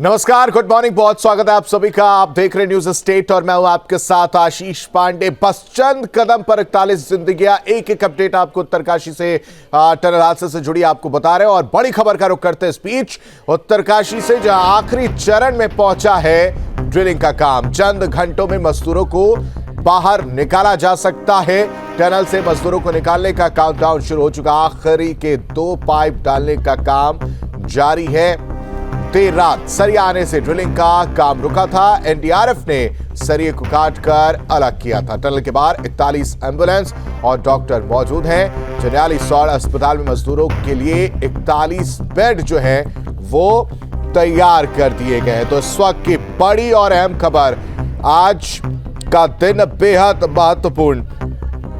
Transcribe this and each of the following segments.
नमस्कार, good morning, बहुत स्वागत है आप सभी का। आप देख रहे न्यूज स्टेट और मैं हूं आपके साथ आशीष पांडे। बस चंद कदम पर 41 जिंदगियां, एक अपडेट आपको उत्तरकाशी से टनल हादसे से जुड़ी आपको बता रहे हैं। और बड़ी खबर का रुख करते स्पीच उत्तरकाशी से, जहां आखिरी चरण में पहुंचा है ड्रिलिंग का काम। चंद घंटों में मजदूरों को बाहर निकाला जा सकता है। टनल से मजदूरों को निकालने का काउंटडाउन शुरू हो चुका। आखिरी के 2 पाइप डालने का काम जारी है। देर रात सरिया आने से ड्रिलिंग का काम रुका था। एनडीआरएफ ने सरिये को काटकर अलग किया था। टनल के बाहर 41 एम्बुलेंस और डॉक्टर मौजूद हैं। जरनैली सौड़ अस्पताल में मजदूरों के लिए 41 बेड जो है वो तैयार कर दिए गए हैं। तो इस वक्त की बड़ी और अहम खबर, आज का दिन बेहद महत्वपूर्ण,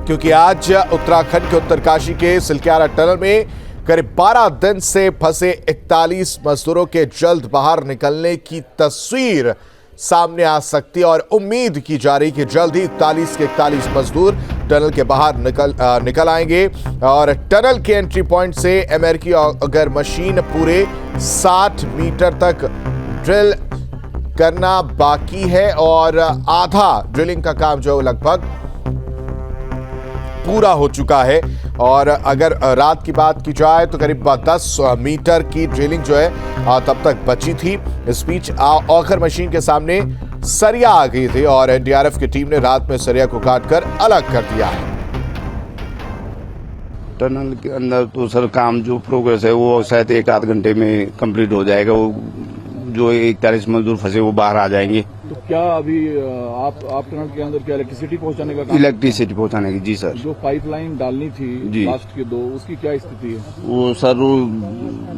क्योंकि आज उत्तराखंड के उत्तरकाशी के सिलक्यारा टनल में करीब 12 दिन से फंसे 41 मजदूरों के जल्द बाहर निकलने की तस्वीर सामने आ सकती है। और उम्मीद की जा रही कि जल्द ही 41 के 41 मजदूर टनल के बाहर निकल आएंगे। और टनल के एंट्री पॉइंट से एमआरकी अगर मशीन पूरे 60 मीटर तक ड्रिल करना बाकी है और आधा ड्रिलिंग का काम जो लगभग पूरा हो चुका है। और अगर रात की बात की जाए तो करीब 10 मीटर की ड्रिलिंग जो है तब तक बची थी। इस बीच आखिर मशीन के सामने सरिया आ गई थी और एनडीआरएफ की टीम ने रात में सरिया को काटकर अलग कर दिया है। टनल के अंदर तो सर काम जो प्रोग्रेस है वो शायद 1-8 घंटे में कंप्लीट हो जाएगा। वो जो 41 मजदूर फंसे वो बाहर आ जाएंगे। तो क्या अभी आप टनल के अंदर क्या इलेक्ट्रिसिटी पहुंचाने का काम? इलेक्ट्रिसिटी पहुंचाने की, जी सर। जो पाइपलाइन डालनी थी जी, लास्ट के 2, उसकी क्या स्थिति है? वो सर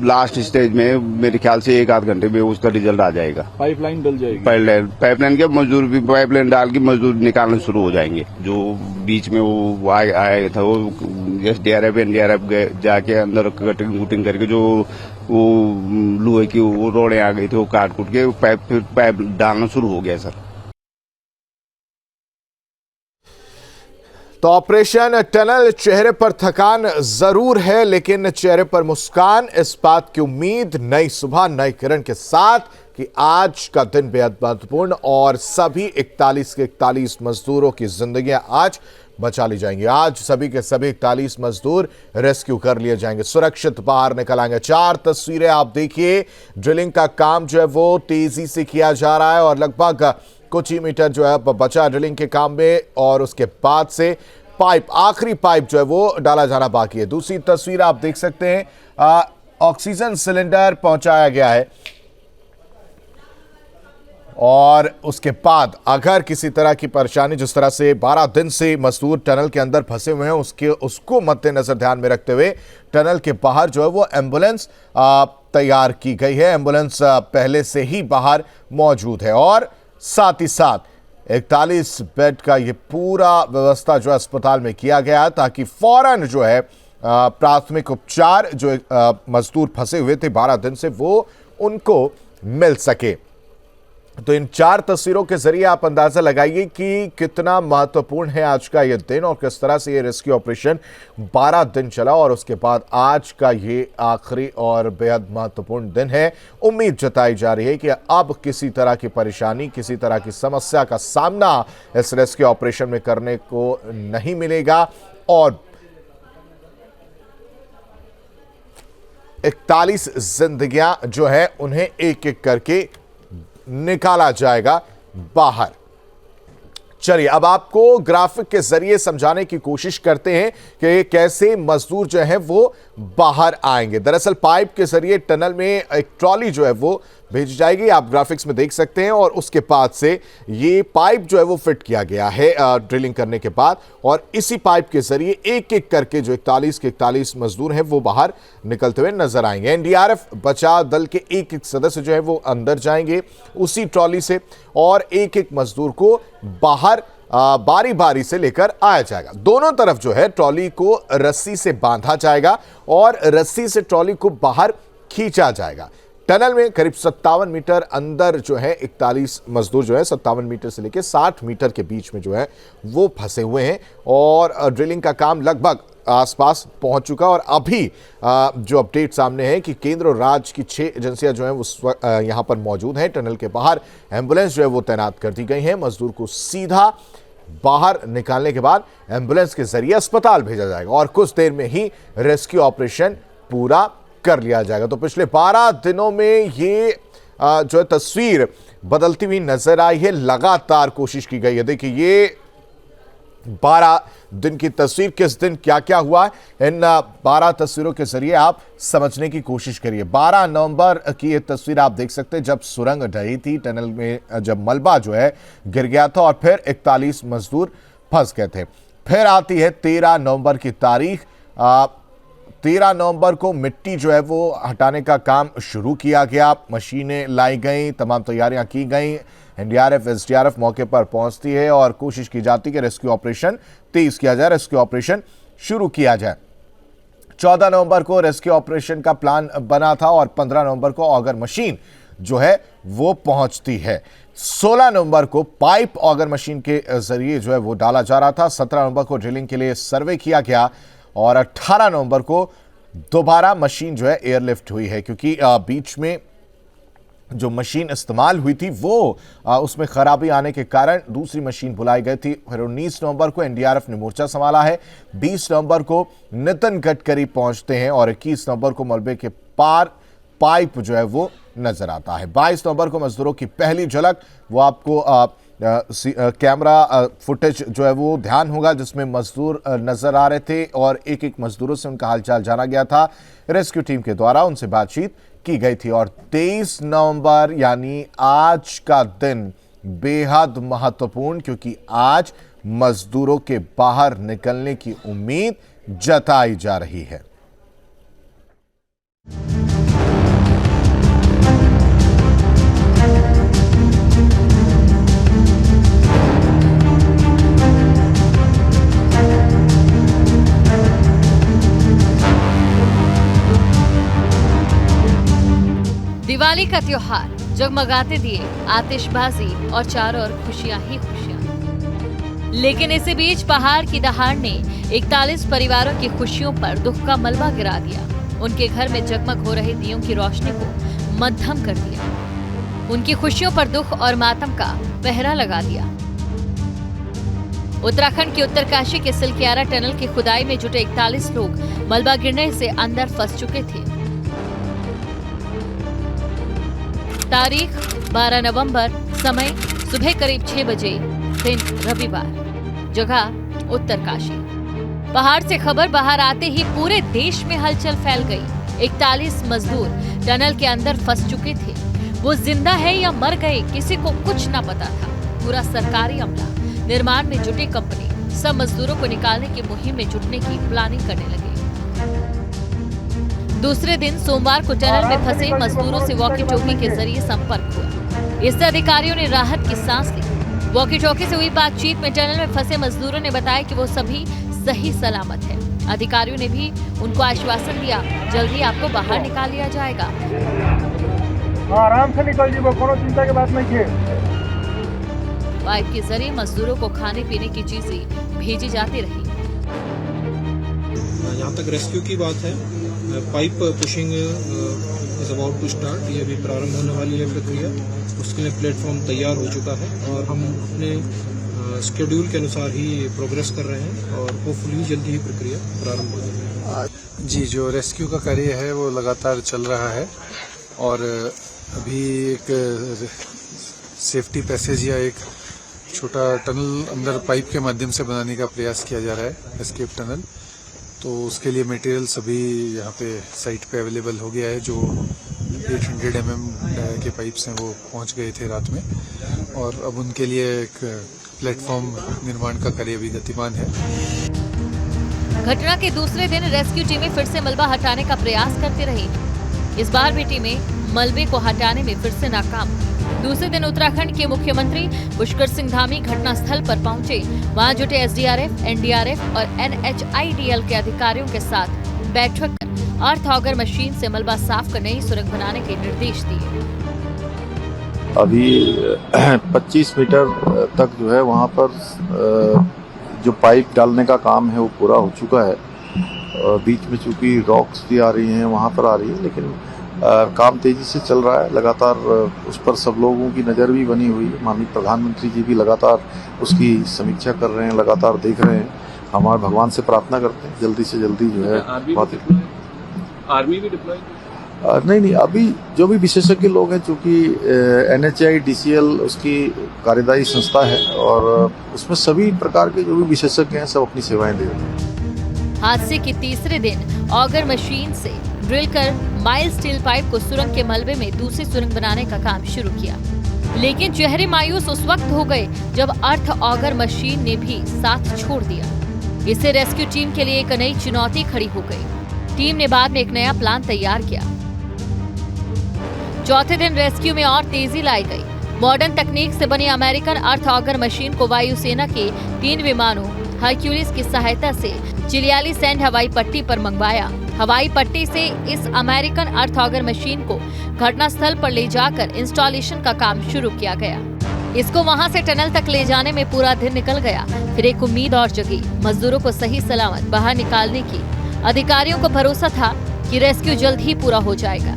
लास्ट स्टेज में मेरे ख्याल से 1-8 घंटे में उसका रिजल्ट आ जाएगा। पाइपलाइन डल जाएगी? पाइपलाइन के मजदूर भी पाइपलाइन डाल के मजदूर निकालना शुरू हो जाएंगे। जो बीच में वो आया था वो एसडीआरएफ एनडीआरएफ जाके अंदर कटिंग कुटिंग करके जो वो लोहे की वो रोड़े आ गई थी वो काट कुट के पाइप डालना शुरू हो गया सर। तो ऑपरेशन टनल, चेहरे पर थकान जरूर है लेकिन चेहरे पर मुस्कान, इस बात की उम्मीद नई सुबह नई किरण के साथ कि आज का दिन बेहद महत्वपूर्ण और सभी 41 के 41 मजदूरों की जिंदगियां आज बचा ली जाएंगी। आज सभी के सभी 41 मजदूर रेस्क्यू कर लिए जाएंगे, सुरक्षित बाहर निकल आएंगे। 4 तस्वीरें आप देखिए। ड्रिलिंग का काम जो है वो तेजी से किया जा रहा है और लगभग कुछ ही मीटर जो है बचा ड्रिलिंग के काम में और उसके बाद से पाइप, आखिरी पाइप जो है वो डाला जाना बाकी है। दूसरी तस्वीर आप देख सकते हैं, ऑक्सीजन सिलेंडर पहुंचाया गया है और उसके बाद अगर किसी तरह की परेशानी, जिस तरह से 12 दिन से मजदूर टनल के अंदर फंसे हुए हैं, उसको मद्देनजर ध्यान में रखते हुए टनल के बाहर जो है वो एम्बुलेंस तैयार की गई है। एम्बुलेंस पहले से ही बाहर मौजूद है और साथ ही साथ 41 बेड का ये पूरा व्यवस्था जो अस्पताल में किया गया है ताकि फौरन जो है प्राथमिक उपचार जो मजदूर फंसे हुए थे 12 दिन से वो उनको मिल सके। तो इन 4 तस्वीरों के जरिए आप अंदाजा लगाइए कि कितना महत्वपूर्ण है आज का ये दिन और किस तरह से ये रेस्क्यू ऑपरेशन 12 दिन चला और उसके बाद आज का ये आखिरी और बेहद महत्वपूर्ण दिन है। उम्मीद जताई जा रही है कि अब किसी तरह की परेशानी, किसी तरह की समस्या का सामना इस रेस्क्यू ऑपरेशन में करने को नहीं मिलेगा और 41 जिंदगियां जो है उन्हें एक एक करके निकाला जाएगा बाहर। चलिए अब आपको ग्राफिक के जरिए समझाने की कोशिश करते हैं कि कैसे मजदूर जो है वो बाहर आएंगे। दरअसल पाइप के जरिए टनल में एक ट्रॉली जो है वो भेजी जाएगी, आप ग्राफिक्स में देख सकते हैं। और उसके बाद से ये पाइप जो है वो फिट किया गया है ड्रिलिंग करने के बाद और इसी पाइप के जरिए एक एक करके जो 41 के 41 मजदूर हैं वो बाहर निकलते हुए नजर आएंगे। एनडीआरएफ बचाव दल के एक एक सदस्य जो है वो अंदर जाएंगे उसी ट्रॉली से और एक एक मजदूर को बाहर बारी बारी से लेकर आया जाएगा। दोनों तरफ जो है ट्रॉली को रस्सी से बांधा जाएगा और रस्सी से ट्रॉली को बाहर खींचा जाएगा। टनल में करीब 57 मीटर अंदर जो है 41 मजदूर जो है 57 मीटर से लेकर 60 मीटर के बीच में जो है वो फंसे हुए हैं और ड्रिलिंग का काम लगभग आसपास पहुंच चुका। और अभी जो अपडेट सामने है कि केंद्र और राज्य की 6 एजेंसियां जो हैं वो यहां पर मौजूद हैं। टनल के बाहर एम्बुलेंस जो है वो तैनात कर दी गई है। मजदूर को सीधा बाहर निकालने के बाद एम्बुलेंस के जरिए अस्पताल भेजा जाएगा और कुछ देर में ही रेस्क्यू ऑपरेशन पूरा कर लिया जाएगा। तो पिछले 12 दिनों में ये जो है तस्वीर बदलती हुई नजर आई है। लगातार कोशिश की गई है। देखिए ये 12 दिन की तस्वीर, किस दिन क्या क्या हुआ इन 12 तस्वीरों के जरिए आप समझने की कोशिश करिए। 12 नवंबर की ये तस्वीर आप देख सकते हैं जब सुरंग ढही थी टनल में, जब मलबा जो है गिर गया था और फिर 41 मजदूर फंस गए थे। फिर आती है 13 नवंबर की तारीख। 13 नवंबर को मिट्टी जो है वो हटाने का काम शुरू किया गया। मशीनें लाई गई, तमाम तैयारियां की गई। एनडीआरएफ एसडीआरएफ मौके पर पहुंचती है और कोशिश की जाती है कि रेस्क्यू ऑपरेशन तेज किया जाए, रेस्क्यू ऑपरेशन शुरू किया जाए। 14 नवंबर को रेस्क्यू ऑपरेशन का प्लान बना था और 15 नवंबर को ऑगर मशीन जो है वो पहुंचती है। 16 नवंबर को पाइप ऑगर मशीन के जरिए जो है वो डाला जा रहा था। 17 नवंबर को ड्रिलिंग के लिए सर्वे किया गया और 18 नवंबर को दोबारा मशीन जो है एयरलिफ्ट हुई है, क्योंकि बीच में जो मशीन इस्तेमाल हुई थी वो उसमें खराबी आने के कारण दूसरी मशीन बुलाई गई थी। फिर 19 नवंबर को एनडीआरएफ ने मोर्चा संभाला है। 20 नवंबर को नितिन गडकरी पहुंचते हैं और 21 नवंबर को मलबे के पार पाइप जो है वो नजर आता है। 22 नवंबर को मजदूरों की पहली झलक, वो आपको कैमरा फुटेज जो है वो ध्यान होगा जिसमें मजदूर नजर आ रहे थे और एक एक मजदूरों से उनका हालचाल जाना गया था। रेस्क्यू टीम के द्वारा उनसे बातचीत की गई थी। और 23 नवंबर यानी आज का दिन बेहद महत्वपूर्ण, क्योंकि आज मजदूरों के बाहर निकलने की उम्मीद जताई जा रही है। दिवाली का त्योहार, जगमगाते दिए, आतिशबाजी और चारों ओर खुशियां ही खुशियां। लेकिन इसी बीच पहाड़ की दहाड़ ने 41 परिवारों की खुशियों पर दुख का मलबा गिरा दिया। उनके घर में जगमग हो रहे दियों की रोशनी को मद्धम कर दिया। उनकी खुशियों पर दुख और मातम का पहरा लगा दिया। उत्तराखंड के उत्तरकाशी के सिलक्यारा टनल की खुदाई में जुटे 41 लोग मलबा गिरने से अंदर फंस चुके थे। तारीख 12 नवंबर, समय सुबह करीब 6 बजे, दिन रविवार, जगह उत्तरकाशी। पहाड़ से खबर बाहर आते ही पूरे देश में हलचल फैल गई। 41 मजदूर टनल के अंदर फंस चुके थे। वो जिंदा है या मर गए किसी को कुछ न पता था। पूरा सरकारी अमला, निर्माण में जुटी कंपनी सब मजदूरों को निकालने की मुहिम में जुटने की प्लानिंग करने लगे। दूसरे दिन सोमवार को टनल में फंसे मजदूरों से वॉकी टॉकी के जरिए संपर्क हुआ। इससे अधिकारियों ने राहत की सांस ली। वॉकी टॉकी से हुई बातचीत में टनल में फंसे मजदूरों ने बताया कि वो सभी सही सलामत है। अधिकारियों ने भी उनको आश्वासन दिया, जल्दी आपको बाहर निकाल लिया जाएगा। आराम से निकल जी, कोनो चिंता की बात नहीं है। पाइप के जरिए मजदूरों को खाने पीने की चीजें भेजी जाती रही। यहाँ तक रेस्क्यू की बात है, pipe pushing is about to start. ये अभी प्रारंभ होने वाली है प्रक्रिया। उसके लिए प्लेटफॉर्म तैयार हो चुका है और हम अपने शेड्यूल के अनुसार ही प्रोग्रेस कर रहे हैं और होपफुली जल्दी ही प्रक्रिया प्रारंभ हो जाएगी। जी, जो रेस्क्यू का कार्य है वो लगातार चल रहा है और अभी एक सेफ्टी पैसेज या एक छोटा टनल अंदर पाइप के माध्यम से बनाने का प्रयास किया जा रहा है, एस्केप टनल। तो उसके लिए मटेरियल सभी यहाँ पे साइट पे अवेलेबल हो गया है। जो 800 mm के पाइप्स हैं वो पहुँच गए थे रात में और अब उनके लिए एक प्लेटफॉर्म निर्माण का कार्य भी गतिमान है। घटना के दूसरे दिन रेस्क्यू टीमें फिर से मलबा हटाने का प्रयास करती रही। इस बार भी टीमें मलबे को हटाने में फिर से नाकाम। दूसरे दिन उत्तराखंड के मुख्यमंत्री पुष्कर सिंह धामी घटनास्थल पर पहुंचे। वहां जुटे एसडीआरएफ, एनडीआरएफ और एनएचआईडीएल के अधिकारियों के साथ बैठक कर अर्थ ऑगर मशीन से मलबा साफ कर नई सुरंग बनाने के निर्देश दिए। अभी 25 मीटर तक जो है वहाँ पर जो पाइप डालने का काम है वो पूरा हो चुका है। बीच में चूंकि रॉक्स भी आ रही हैं वहाँ पर आ रही है, लेकिन काम तेजी से चल रहा है। लगातार उस पर सब लोगों की नज़र भी बनी हुई है। माननीय प्रधानमंत्री जी भी लगातार उसकी समीक्षा कर रहे हैं, लगातार देख रहे हैं। हमारे भगवान से प्रार्थना करते हैं जल्दी से जल्दी जो है आर्मी भी डिप्लॉय नहीं, अभी जो भी विशेषज्ञ लोग हैं, चूँकि NHIDCL उसकी कार्यदायी संस्था है और उसमें सभी प्रकार के जो भी विशेषज्ञ हैं सब अपनी सेवाएं दे रहे हैं। हादसे के तीसरे दिन ऑगर मशीन से ड्रिल कर माइल स्टील पाइप को सुरंग के मलबे में दूसरी सुरंग बनाने का काम शुरू किया, लेकिन चेहरे मायूस उस वक्त हो गए जब अर्थ ऑगर मशीन ने भी साथ छोड़ दिया। इससे रेस्क्यू टीम के लिए एक नई चुनौती खड़ी हो गई। टीम ने बाद में एक नया प्लान तैयार किया। चौथे दिन रेस्क्यू में और तेजी लाई गई। मॉडर्न तकनीक से बनी अमेरिकन अर्थ ऑगर मशीन को वायुसेना के 3 विमानों हरक्यूलिस की सहायता से चिलियाली सैंड हवाई पट्टी पर मंगवाया। हवाई पट्टी से इस अमेरिकन अर्थ ऑगर मशीन को घटनास्थल पर ले जाकर इंस्टॉलेशन का काम शुरू किया गया। इसको वहां से टनल तक ले जाने में पूरा दिन निकल गया। फिर एक उम्मीद और जगी, मजदूरों को सही सलामत बाहर निकालने की। अधिकारियों को भरोसा था कि रेस्क्यू जल्द ही पूरा हो जाएगा।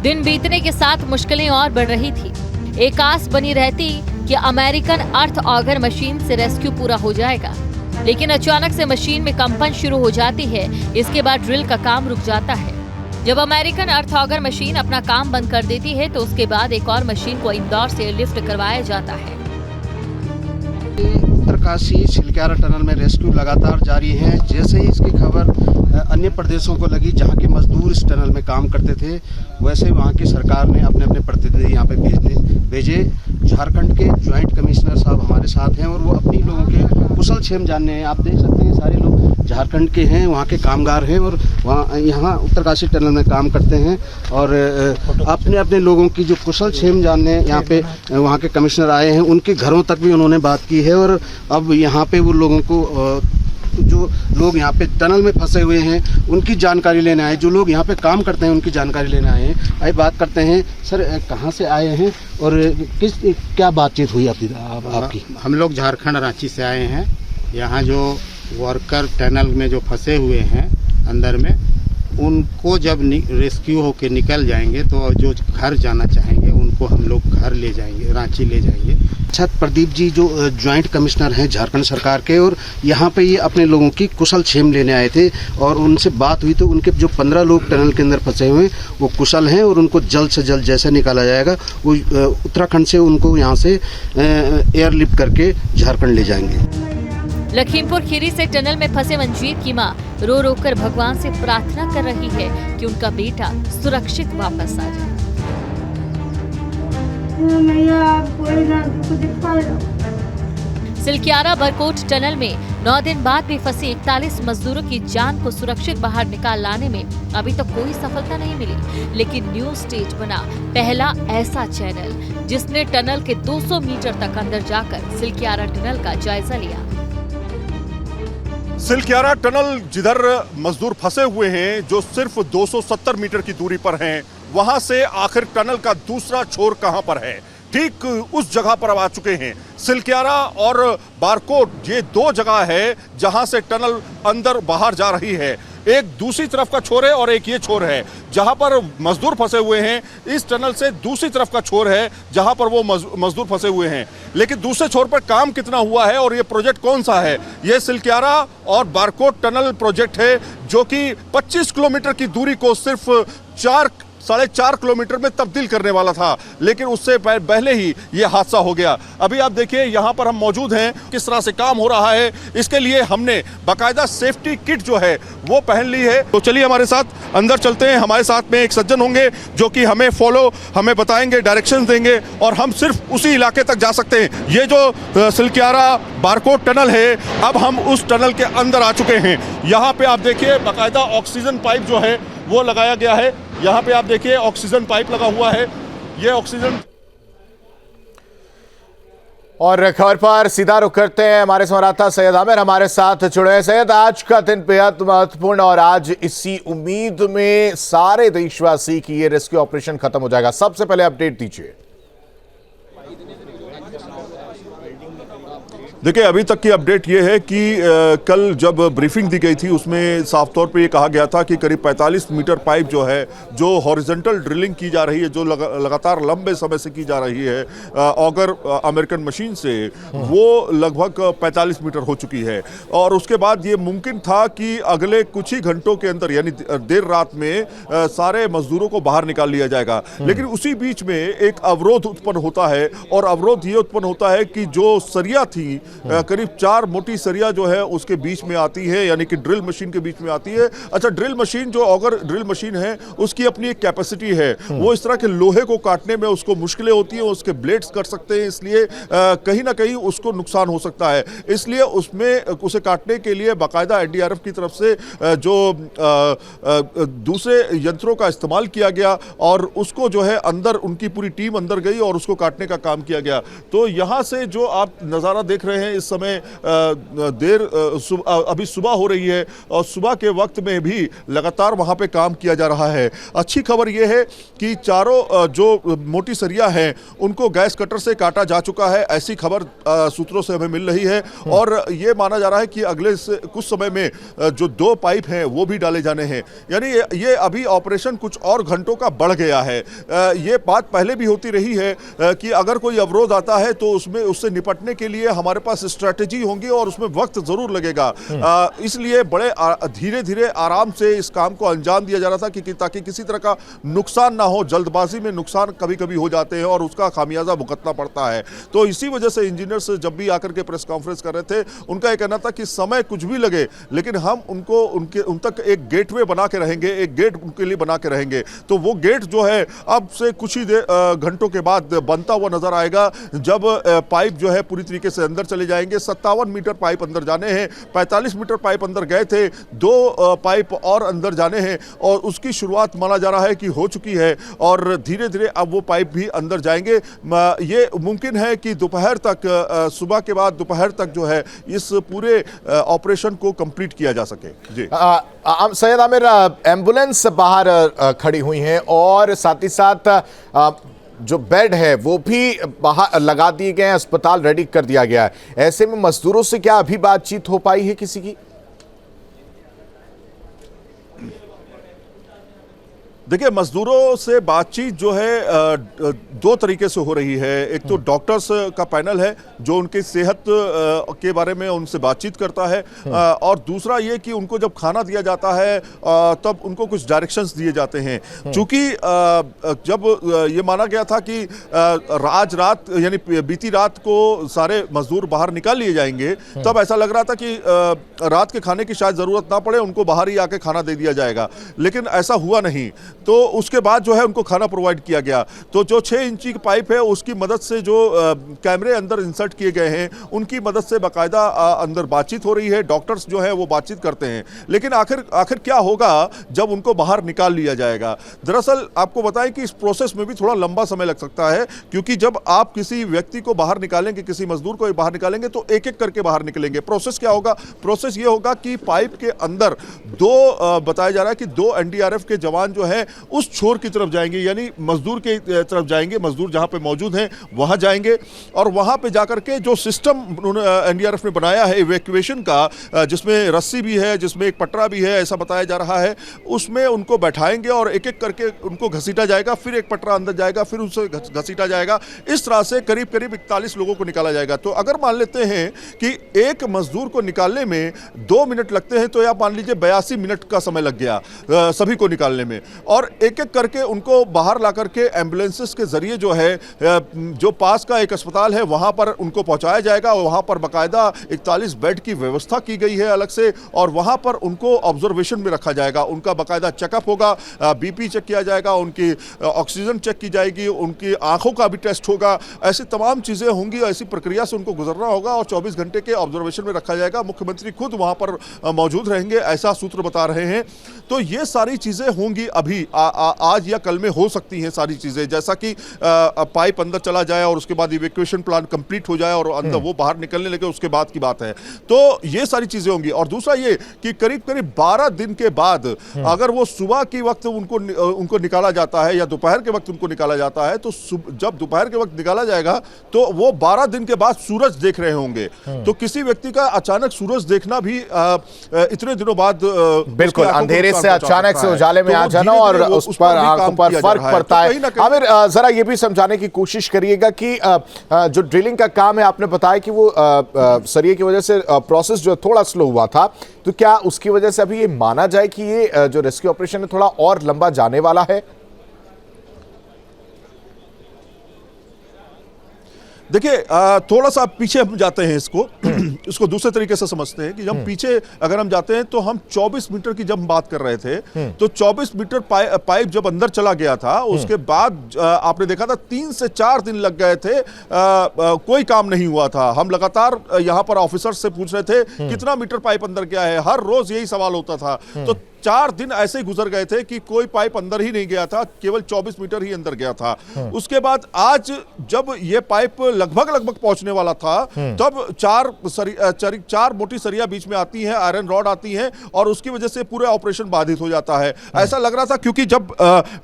दिन बीतने के साथ मुश्किलें और बढ़ रही थी। एक आस बनी रहती कि अमेरिकन अर्थ ऑगर मशीन से रेस्क्यू पूरा हो जाएगा, लेकिन अचानक से मशीन में कंपन शुरू हो जाती है। इसके बाद ड्रिल का काम रुक जाता है। जब अमेरिकन अर्थ ऑगर मशीन अपना काम बंद कर देती है तो उसके बाद एक और मशीन को इंदौर से लिफ्ट करवाया जाता है। उत्तरकाशी सिलक्यारा टनल में रेस्क्यू लगातार जारी है। जैसे ही इसकी खबर अन्य प्रदेशों को लगी जहां के मजदूर इस टनल में काम करते थे, वैसे वहां की सरकार ने अपने अपने प्रतिनिधि यहां पे भेजे। झारखंड के ज्वाइंट कमिश्नर साहब हमारे साथ हैं और वो अपनी लोगों के कुशल क्षेम जानने हैं। आप देख सकते हैं सारे लोग झारखंड के हैं, वहाँ के कामगार हैं और वहाँ यहाँ उत्तरकाशी टनल में काम करते हैं और अपने अपने लोगों की जो कुशल क्षेम जानने यहाँ पे वहाँ के कमिश्नर आए हैं। उनके घरों तक भी उन्होंने बात की है और अब यहाँ पे वो लोगों को जो लोग यहाँ पे टनल में फंसे हुए हैं उनकी जानकारी लेने आए, जो लोग यहाँ पे काम करते हैं उनकी जानकारी लेने आए हैं। आइए बात करते हैं। सर, कहाँ से आए हैं और क्या बातचीत हुई आपकी? हम लोग झारखंड रांची से आए हैं। यहाँ जो वर्कर टनल में जो फंसे हुए हैं अंदर में, उनको जब रेस्क्यू होके निकल जाएंगे तो जो घर जाना चाहेंगे उनको हम लोग घर ले जाएंगे, रांची ले जाएंगे। अच्छा, प्रदीप जी जो ज्वाइंट कमिश्नर हैं झारखंड सरकार के, और यहाँ पे ये अपने लोगों की कुशल क्षेम लेने आए थे और उनसे बात हुई तो उनके जो 15 लोग टनल के अंदर फंसे हुए हैं वो कुशल हैं और उनको जल्द से जल्द जैसे निकाला जाएगा वो उत्तराखंड से उनको यहाँ से एयरलिफ्ट करके झारखंड ले जाएंगे। लखीमपुर खीरी से टनल में फंसे मंजीत की मां रो रो कर भगवान से प्रार्थना कर रही है कि उनका बेटा सुरक्षित वापस आ जाए। सिलक्यारा बरकोट टनल में 9 दिन बाद भी फंसे 41 मजदूरों की जान को सुरक्षित बाहर निकाल लाने में अभी तक कोई सफलता नहीं मिली, लेकिन न्यूज स्टेट बना पहला ऐसा चैनल जिसने टनल के 200 मीटर तक अंदर जाकर सिलक्यारा टनल का जायजा लिया। सिलक्यारा टनल जिधर मजदूर फंसे हुए हैं, जो सिर्फ 270 मीटर की दूरी पर हैं, वहां से आखिर टनल का दूसरा छोर कहां पर है, ठीक उस जगह पर अब आ चुके हैं। सिलक्यारा और बारकोट, ये 2 जगह है जहां से टनल अंदर बाहर जा रही है। एक दूसरी तरफ का छोर है और एक ये छोर है जहां पर मजदूर फंसे हुए हैं। इस टनल से दूसरी तरफ का छोर है जहां पर वो मजदूर फंसे हुए हैं। लेकिन दूसरे छोर पर काम कितना हुआ है और ये प्रोजेक्ट कौन सा है? ये सिलक्यारा और बारकोट टनल प्रोजेक्ट है जो कि 25 किलोमीटर की दूरी को सिर्फ 4.5 किलोमीटर में तब्दील करने वाला था, लेकिन उससे पहले ही यह हादसा हो गया। अभी आप देखिए यहाँ पर हम मौजूद हैं, किस तरह से काम हो रहा है। इसके लिए हमने बाकायदा सेफ्टी किट जो है वो पहन ली है। तो चलिए हमारे साथ अंदर चलते हैं। हमारे साथ में एक सज्जन होंगे जो कि हमें बताएंगे, डायरेक्शन देंगे और हम सिर्फ उसी इलाके तक जा सकते हैं। ये जो सिलक्यारा बारकोट टनल है, अब हम उस टनल के अंदर आ चुके हैं। यहाँ पे आप देखिए बाकायदा ऑक्सीजन पाइप जो है वो लगाया गया है। यहाँ पे आप देखिए ऑक्सीजन पाइप लगा हुआ है। ये और खबर पर सीधा रुख करते हैं, हमारे संवाददाता सैयद आमिर हमारे साथ जुड़े हैं। सैयद, आज का दिन बेहद महत्वपूर्ण और आज इसी उम्मीद में सारे देशवासी की ये रेस्क्यू ऑपरेशन खत्म हो जाएगा। सबसे पहले अपडेट दीजिए। देखिए, अभी तक की अपडेट ये है कि कल जब ब्रीफिंग दी गई थी उसमें साफ तौर पे ये कहा गया था कि करीब 45 मीटर पाइप जो है, जो हॉरिजॉन्टल ड्रिलिंग की जा रही है, जो लगातार लंबे समय से की जा रही है ऑगर अमेरिकन मशीन से, वो लगभग 45 मीटर हो चुकी है। और उसके बाद ये मुमकिन था कि अगले कुछ ही घंटों के अंदर यानी देर रात में सारे मजदूरों को बाहर निकाल लिया जाएगा। लेकिन उसी बीच में एक अवरोध उत्पन्न होता है और अवरोध ये उत्पन्न होता है कि जो सरिया थी, करीब 4 मोटी सरिया जो है उसके बीच में आती है, यानी कि ड्रिल मशीन के बीच में आती है। अच्छा, ड्रिल मशीन जो ऑगर ड्रिल मशीन है उसकी अपनी एक कैपेसिटी है, वो इस तरह के लोहे को काटने में उसको मुश्किलें होती हैं, उसके ब्लेड्स कट सकते हैं, इसलिए कहीं ना कहीं उसको नुकसान हो सकता है। इसलिए उसमें उसे काटने के लिए बाकायदा एनडीआरएफ की तरफ से जो दूसरे यंत्रों का इस्तेमाल किया गया और उसको जो है अंदर उनकी पूरी टीम अंदर गई और उसको काटने का काम किया गया। तो यहाँ से जो आप नज़ारा देख रहे हैं, इस समय अभी सुबह हो रही है और सुबह के वक्त में भी लगातार वहां पे काम किया जा रहा है। अच्छी खबर यह है कि चारों जो मोटी सरिया हैं उनको गैस कटर से काटा जा चुका है, ऐसी खबर सूत्रों से हमें मिल रही है। और यह माना जा रहा है कि अगले कुछ समय में जो 2 पाइप हैं वो भी डाले जाने हैं, यानी ये अभी ऑपरेशन कुछ और घंटों का बढ़ गया है। ये बात पहले भी होती रही है कि अगर कोई अवरोध आता है तो उससे निपटने के लिए हमारे पास स्ट्रेटेजी होंगी और उसमें वक्त जरूर लगेगा। इसलिए बड़े धीरे धीरे आराम से इस काम को अंजाम दिया जा रहा था कि ताकि किसी तरह का नुकसान ना हो। जल्दबाजी में नुकसान कभी कभी हो जाते हैं और उसका खामियाजा भुगतना पड़ता है। तो इसी वजह से इंजीनियर्स जब भी आकर के प्रेस कॉन्फ्रेंस कर रहे थे, उनका यह कहना था कि समय कुछ भी लगे लेकिन हम उन तक एक गेटवे बना के रहेंगे, एक गेट उनके लिए बना के रहेंगे। तो वो गेट जो है अब से कुछ ही घंटों के बाद बनता हुआ नजर आएगा, जब पाइप जो है पूरी तरीके से अंदर चले जाएंगे। 57 मीटर पाइप अंदर जाने हैं, 45 मीटर पाइप अंदर गए थे, 2 पाइप और अंदर जाने हैं और उसकी शुरुआत माना जा रहा है कि हो चुकी है और धीरे धीरे अब वो पाइप भी अंदर जाएंगे। ये मुमकिन है कि दोपहर तक, सुबह के बाद दोपहर तक जो है इस पूरे ऑपरेशन को कंप्लीट किया जा सके। जी सैयद आमिर, एम्बुलेंस बाहर खड़ी हुई हैं और साथ ही साथ जो बेड है वो भी बाहर लगा दिए गए हैं, अस्पताल रेडी कर दिया गया है। ऐसे में मजदूरों से क्या अभी बातचीत हो पाई है किसी की? देखिए, मजदूरों से बातचीत जो है 2 तरीके से हो रही है। एक तो डॉक्टर्स का पैनल है जो उनकी सेहत के बारे में उनसे बातचीत करता है और दूसरा ये कि उनको जब खाना दिया जाता है तब उनको कुछ डायरेक्शंस दिए जाते हैं। चूंकि जब ये माना गया था कि आज रात यानी बीती रात को सारे मजदूर बाहर निकाल लिए जाएंगे, तब ऐसा लग रहा था कि रात के खाने की शायद ज़रूरत ना पड़े, उनको बाहर ही आके खाना दे दिया जाएगा, लेकिन ऐसा हुआ नहीं। तो उसके बाद जो है उनको खाना प्रोवाइड किया गया। तो जो 6 इंची की पाइप है उसकी मदद से जो कैमरे अंदर इंसर्ट किए गए हैं उनकी मदद से बाकायदा अंदर बातचीत हो रही है, डॉक्टर्स जो है वो बातचीत करते हैं। लेकिन आखिर क्या होगा जब उनको बाहर निकाल लिया जाएगा? दरअसल आपको बताएं कि इस प्रोसेस में भी थोड़ा लंबा समय लग सकता है, क्योंकि जब आप किसी व्यक्ति को बाहर निकालेंगे, किसी मजदूर को बाहर निकालेंगे तो एक एक करके बाहर निकलेंगे। प्रोसेस क्या होगा? प्रोसेस ये होगा कि पाइप के अंदर बताया जा रहा है कि 2 एनडीआरएफ के जवान जो है उस छोर की तरफ जाएंगे, यानी मजदूर के तरफ जाएंगे, मजदूर जहां पे मौजूद हैं वहां जाएंगे और वहां पे जाकर के जो सिस्टम एनडीआरएफ ने बनाया है इवैक्यूएशन का, जिसमें रस्सी भी है, जिसमें एक पटरा भी है, ऐसा बताया जा रहा है, उसमें उनको बैठाएंगे और एक एक करके उनको घसीटा जाएगा, फिर एक पटरा अंदर जाएगा, फिर उसे घसीटा जाएगा। इस तरह से करीब 41 लोगों को निकाला जाएगा। तो अगर मान लेते हैं कि एक मजदूर को निकालने में 2 मिनट लगते हैं, तो या मान लीजिए 82 मिनट का समय लग गया सभी को निकालने में, और एक एक करके उनको बाहर ला करके एम्बुलेंसेस के जरिए जो है जो पास का एक अस्पताल है वहां पर उनको पहुंचाया जाएगा। और वहां पर बाकायदा 41 बेड की व्यवस्था की गई है अलग से, और वहां पर उनको ऑब्जर्वेशन में रखा जाएगा। उनका बाकायदा चेकअप होगा, बीपी चेक किया जाएगा, उनकी ऑक्सीजन चेक की जाएगी, उनकी आंखों का भी टेस्ट होगा, ऐसी तमाम चीजें होंगी। ऐसी प्रक्रिया से उनको गुजरना होगा और 24 घंटे के ऑब्जर्वेशन में रखा जाएगा। मुख्यमंत्री खुद वहां पर मौजूद रहेंगे, ऐसा सूत्र बता रहे हैं। तो ये सारी चीजें होंगी अभी आज या कल में हो सकती हैं सारी चीज़ें, जैसा कि पाइप अंदर चला जाए और उसके बाद इवैक्यूएशन प्लान कंप्लीट हो जाए और अंदर वो बाहर निकलने लगे, उसके बाद की बात है। तो ये सारी चीज़ें होंगी। और दूसरा ये कि करीब करीब 12 दिन के बाद अगर वो सुबह के वक्त उनको निकाला जाता है या दोपहर के वक्त उनको निकाला जाता है, तो जब दोपहर के वक्त निकाला जाएगा तो वो 12 दिन के बाद सूरज देख रहे होंगे। तो किसी व्यक्ति का अचानक सूरज देखना भी इतने दिनों बाद बिल्कुल अंधेरे से अचानक से उजाले में आ जाना और उस पर आंखों पर फर्क पड़ता है। आमिर, जरा ये भी समझाने की कोशिश करिएगा कि जो ड्रिलिंग का काम है, आपने बताया कि वो सरिये की वजह से प्रोसेस जो थोड़ा स्लो हुआ था, तो क्या उसकी वजह से अभी ये माना जाए कि ये जो रेस्क्यू ऑपरेशन है थोड़ा और लंबा जाने वाला है? देखिए, थोड़ा सा पीछे हम जाते हैं, इसको दूसरे तरीके से समझते हैं कि जब पीछे अगर हम जाते हैं तो हम 24 मीटर की जब हम बात कर रहे थे तो 24 मीटर पाइप जब अंदर चला गया था, उसके बाद आपने देखा था 3 से 4 दिन लग गए थे, कोई काम नहीं हुआ था। हम लगातार यहाँ पर ऑफिसर से पूछ रहे थे कितना मीटर पाइप अंदर गया है, हर रोज यही सवाल होता था। तो 4 दिन ऐसे ही गुजर गए थे कि कोई पाइप अंदर ही नहीं गया था, केवल 24 मीटर ही अंदर गया था। उसके बाद आज जब ये पाइप लगभग पहुंचने वाला था, तब 4 मोटी सरिया बीच में आती हैं, आयरन रॉड आती हैं और उसकी वजह से पूरा ऑपरेशन बाधित हो जाता है। ऐसा लग रहा था क्योंकि जब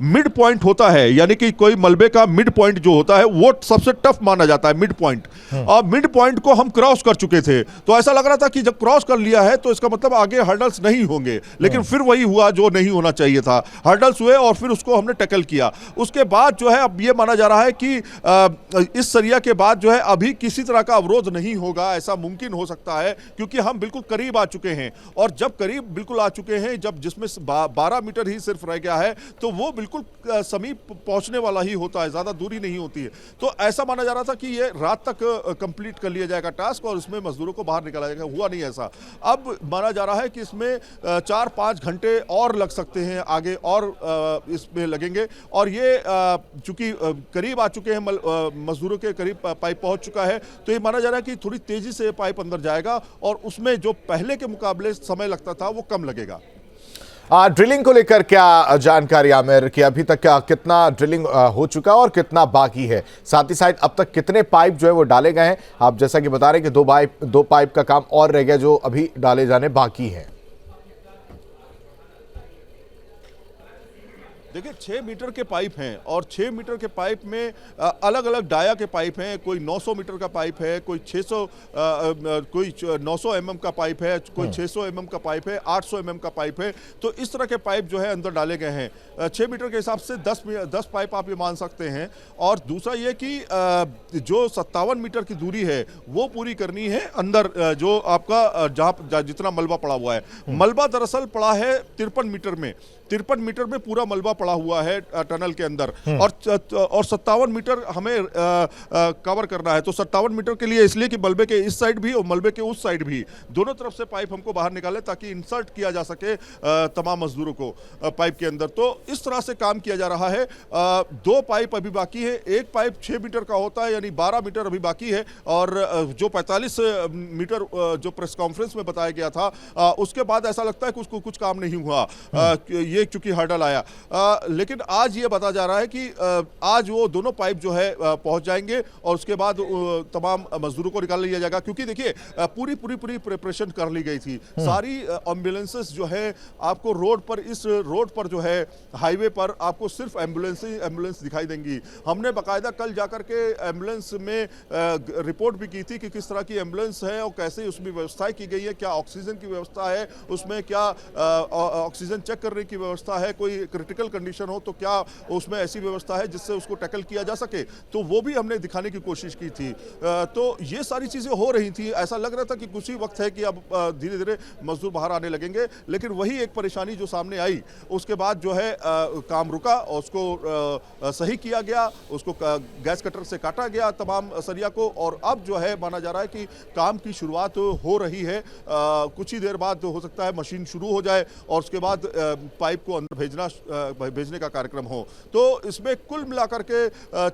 मिड पॉइंट होता है, यानी कि कोई मलबे का मिड पॉइंट जो होता है वो सबसे टफ माना जाता है, मिड पॉइंट। और मिड पॉइंट को हम क्रॉस कर चुके थे, तो ऐसा लग रहा था कि जब क्रॉस कर लिया है तो इसका मतलब आगे हर्डल्स नहीं होंगे, लेकिन फिर वही हुआ जो नहीं होना चाहिए था। हर्डल्स हुए और फिर उसको हमने टैकल किया। उसके बाद जो है अब ये माना जा रहा है कि इस सरिया के बाद जो है अभी किसी तरह का अवरोध नहीं होगा, ऐसा मुमकिन हो सकता है क्योंकि हम बिल्कुल करीब आ चुके हैं। और जब करीब बिल्कुल आ चुके हैं, जब जिसमें 12 मीटर ही सिर्फ रह गया है, तो वो बिल्कुल समीप पहुंचने वाला ही होता है, ज्यादा दूरी नहीं होती है। तो ऐसा माना जा रहा था कि ये रात तक कंप्लीट कर लिया जाएगा टास्क और इसमें मजदूरों को बाहर निकाला जाएगा। हुआ नहीं ऐसा। अब माना जा रहा है कि इसमें 4-5 घंटे और लग सकते हैं, आगे और इसमें लगेंगे। और ये चूंकि करीब आ चुके हैं, मजदूरों के करीब पाइप पहुंच चुका है, तो ये माना जा रहा है कि थोड़ी तेजी से पाइप अंदर जाएगा और उसमें जो पहले के मुकाबले समय लगता था वो कम लगेगा। ड्रिलिंग को लेकर क्या जानकारी आमिर, कि अभी तक कितना ड्रिलिंग हो चुका और कितना बाकी है, साथ ही साथ अब तक कितने पाइप जो है वो डाले गए हैं? आप जैसा कि बता रहे हैं कि 2 पाइप का काम और रह गया जो अभी डाले जाने बाकी है। देखिए, 6 मीटर के पाइप हैं और 6 मीटर के पाइप में अलग अलग डाया के पाइप हैं। कोई 900 मीटर का पाइप है, कोई 900 mm का पाइप है, कोई 600 mm का पाइप है, 800 mm का पाइप है। तो इस तरह के पाइप जो है अंदर डाले गए हैं। 6 मीटर के हिसाब से 10 पाइप आप ये मान सकते हैं। और दूसरा ये कि जो 57 मीटर की दूरी है वो पूरी करनी है अंदर, जो आपका जहाँ जितना मलबा पड़ा हुआ है। मलबा दरअसल पड़ा है 53 मीटर में। 53 मीटर में पूरा मलबा पड़ा हुआ है टनल के अंदर और 57 मीटर हमें कवर करना है। तो 57 मीटर के लिए इसलिए कि मलबे के इस साइड भी और मलबे के उस साइड भी दोनों तरफ से पाइप हमको बाहर निकाले ताकि इंसर्ट किया जा सके तमाम मजदूरों को पाइप के अंदर। तो इस तरह से काम किया जा रहा है। 2 पाइप अभी बाकी है। एक पाइप 6 मीटर का होता है, यानी 12 मीटर अभी बाकी है। और जो 45 मीटर जो प्रेस कॉन्फ्रेंस में बताया गया था, उसके बाद ऐसा लगता है कि उसको कुछ काम नहीं हुआ, ये चूंकि हर्डल आया। लेकिन आज ये बताया जा रहा है कि आज वो दोनों पाइप जो है पहुंच जाएंगे और उसके बाद तमाम मजदूरों को निकाल लिया जाएगा। क्योंकि देखिए, पूरी प्रिपरेशन कर ली गई थी। सारी एम्बुलेंसेस जो है आपको रोड पर, इस रोड पर जो है हाईवे पर आपको सिर्फ एम्बुलेंस दिखाई देंगी। हमने बाकायदा कल जाकर के एम्बुलेंस में रिपोर्ट भी की थी कि किस तरह की एम्बुलेंस है और कैसे उसमें व्यवस्था की गई है, क्या ऑक्सीजन की व्यवस्था है, उसमें क्या ऑक्सीजन चेक करने की व्यवस्था है, कोई क्रिटिकल कंडीशन हो तो क्या उसमें ऐसी व्यवस्था है जिससे उसको टैकल किया जा सके। तो वो भी हमने दिखाने की कोशिश की थी। तो ये सारी चीज़ें हो रही थी। ऐसा लग रहा था कि कुछ ही वक्त है कि अब धीरे धीरे मजदूर बाहर आने लगेंगे। लेकिन वही एक परेशानी जो सामने आई, उसके बाद जो है काम रुका और उसको सही किया गया, उसको गैस कटर से काटा गया तमाम सरिया को। और अब जो है माना जा रहा है कि काम की शुरुआत हो रही है। कुछ ही देर बाद हो सकता है मशीन शुरू हो जाए और उसके बाद पाइप को अंदर भेजने का कार्यक्रम हो, तो इसमें कुल मिलाकर के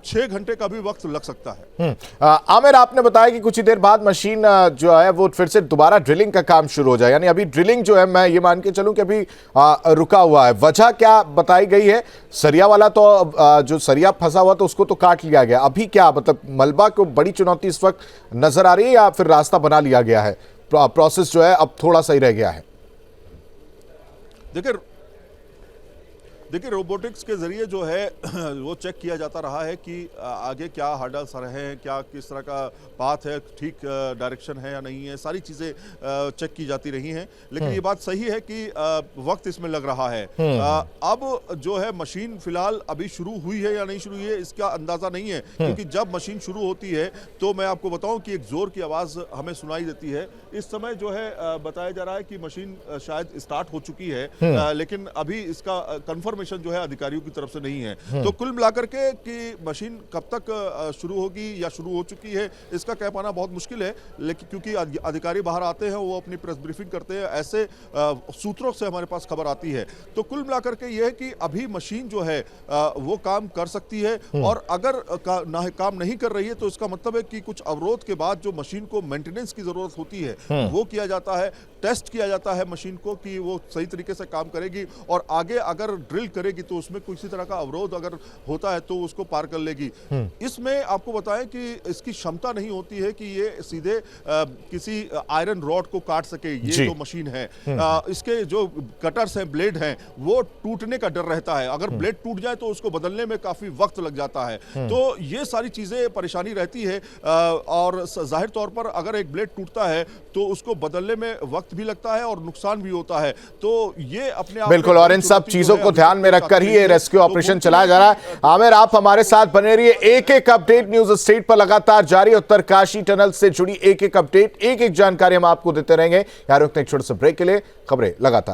6 घंटे का भी वक्त लग सकता है। आमिर, आपने बताया कि कुछ ही देर बाद मशीन जो है वो फिर से दोबारा ड्रिलिंग का काम शुरू हो जाए, यानी अभी ड्रिलिंग जो है मैं ये मान के चलूं कि अभी रुका हुआ है। वजह क्या बताई गई है? सरिया वाला तो जो सरिया फंसा हुआ तो उसको तो काट लिया गया, अभी क्या मतलब मलबा को बड़ी चुनौती इस वक्त नजर आ रही है या फिर रास्ता बना लिया गया है, प्रोसेस जो है अब थोड़ा सही रह गया है? देखिए रोबोटिक्स के जरिए जो है वो चेक किया जाता रहा है कि आगे क्या हर्डल्स रहे हैं, क्या किस तरह का पाथ है, ठीक डायरेक्शन है या नहीं है, सारी चीज़ें चेक की जाती रही हैं। लेकिन ये बात सही है कि वक्त इसमें लग रहा है। अब जो है मशीन फिलहाल अभी शुरू हुई है या नहीं शुरू हुई है इसका अंदाज़ा नहीं है, क्योंकि जब मशीन शुरू होती है तो मैं आपको बताऊं कि एक ज़ोर की आवाज़ हमें सुनाई देती है। इस समय जो है बताया जा रहा है कि मशीन शायद स्टार्ट हो चुकी है, लेकिन अभी इसका कंफर्मेशन जो है अधिकारियों की तरफ से नहीं है। तो कुल मिलाकर के कि मशीन कब तक शुरू होगी या शुरू हो चुकी है इसका कह पाना बहुत मुश्किल है, लेकिन क्योंकि अधिकारी बाहर आते हैं, वो अपनी प्रेस ब्रीफिंग करते हैं, ऐसे सूत्रों से हमारे पास खबर आती है। तो कुल मिलाकर के ये है कि अभी मशीन जो है वो काम कर सकती है, और अगर काम नहीं कर रही है तो इसका मतलब है कि कुछ अवरोध के बाद जो मशीन को मेंटेनेंस की जरूरत होती है वो किया जाता है, टेस्ट किया जाता है मशीन को कि वो सही तरीके से काम करेगी, और आगे अगर ड्रिल करेगी तो उसमें किसी तरह का अवरोध अगर होता है तो उसको पार कर लेगी। इसमें आपको बताएं कि इसकी क्षमता नहीं होती है कि ये सीधे किसी आयरन रॉड को काट सके, ये जो मशीन है। इसके जो कटर्स हैं, ब्लेड हैं, वो टूटने का डर रहता है, अगर ब्लेड टूट जाए तो उसको बदलने में काफी वक्त लग जाता है। तो ये सारी चीजें परेशानी रहती है, और जाहिर तौर पर अगर एक ब्लेड टूटता है तो उसको बदलने में वक्त भी लगता है और नुकसान भी होता है। तो ये अपने आप बिल्कुल, और इन सब चीजों को ध्यान में रखकर ही ये रेस्क्यू ऑपरेशन चलाया जा रहा है। आमिर, आप हमारे साथ बने रहिए, एक एक अपडेट न्यूज स्टेट पर लगातार जारी। उत्तरकाशी टनल से जुड़ी एक एक अपडेट, एक एक जानकारी हम आपको देते रहेंगे। यार रुकते एक छोटे से ब्रेक के लिए, खबरें लगातार।